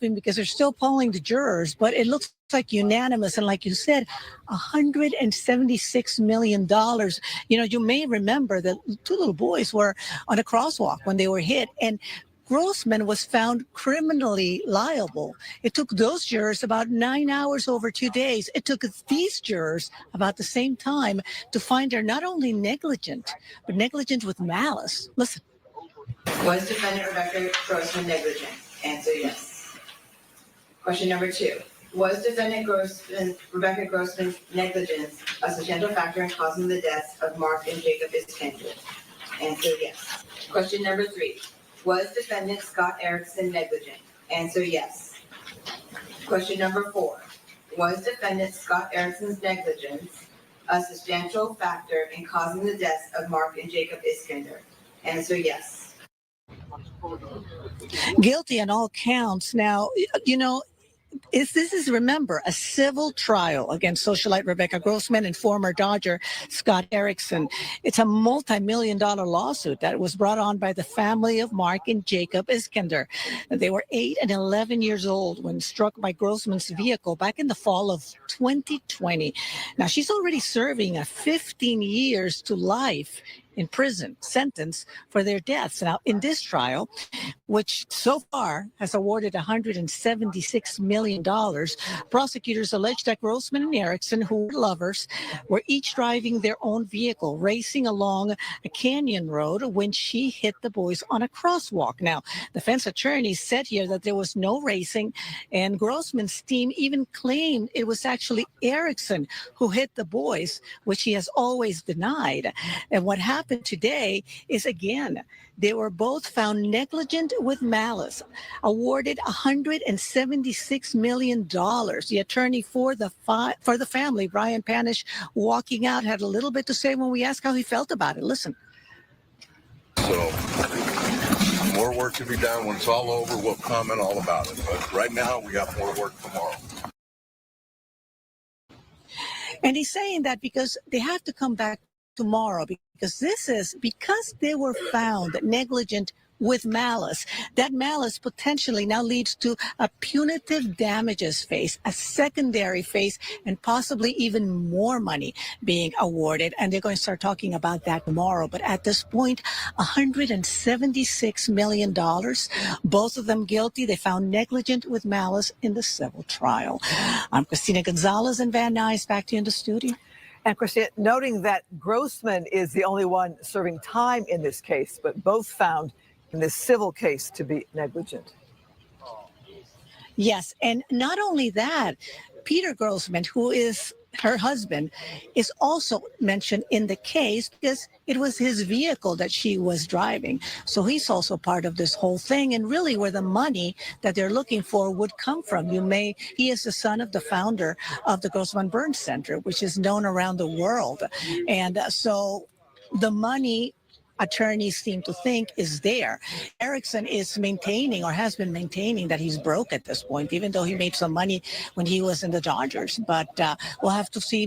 because they're still polling the jurors, but it looks like unanimous. And like you said, $176 million. You may remember that two little boys were on a crosswalk when they were hit, and Grossman was found criminally liable. It took those jurors about 9 hours over 2 days. It took these jurors about the same time to find her not only negligent, but negligent with malice. Listen. Was defendant Rebecca Grossman negligent? Answer yes. Question number 2. Was defendant Rebecca Grossman's negligence a substantial factor in causing the deaths of Mark and Jacob Iskander? Answer yes. Question number 3. Was defendant Scott Erickson negligent? Answer yes. Question number 4. Was defendant Scott Erickson's negligence a substantial factor in causing the deaths of Mark and Jacob Iskander? Answer yes. Guilty on all counts. Now, this is, remember, a civil trial against socialite Rebecca Grossman and former Dodger Scott Erickson. It's a multi-million-dollar lawsuit that was brought on by the family of Mark and Jacob Iskander. They were 8 and 11 years old when struck by Grossman's vehicle back in the fall of 2020. Now, she's already serving a 15 years to life in prison sentence for their deaths. Now, in this trial, which so far has awarded $176 million, prosecutors allege that Grossman and Erickson, who were lovers, were each driving their own vehicle, racing along a canyon road when she hit the boys on a crosswalk. Now, defense attorneys said here that there was no racing, and Grossman's team even claimed it was actually Erickson who hit the boys, which he has always denied. And what happened today is, again, they were both found negligent with malice, awarded $176 million. The attorney for the family, Brian Panish, walking out, had a little bit to say when we asked how he felt about it. Listen. So more work to be done. When it's all over, we'll comment all about it. But right now, we got more work tomorrow. And he's saying that because they have to come back tomorrow, because they were found negligent with malice. That malice potentially now leads to a punitive damages phase, a secondary phase, and possibly even more money being awarded. And they're going to start talking about that tomorrow. But at this point, $176 million. Both of them guilty. They found negligent with malice in the civil trial. I'm Christina Gonzalez and Van Nuys. Back to you in the studio. And Christina, noting that Grossman is the only one serving time in this case, but both found in this civil case to be negligent. Yes, and not only that, Peter Grossman, who is her husband, is also mentioned in the case because it was his vehicle that she was driving. So he's also part of this whole thing, and really where the money that they're looking for would come from. He is the son of the founder of the Grossman Burn Center, which is known around the world. And so the money, attorneys seem to think, is there. Erickson is maintaining, or has been maintaining, that he's broke at this point, even though he made some money when he was in the Dodgers. But we'll have to see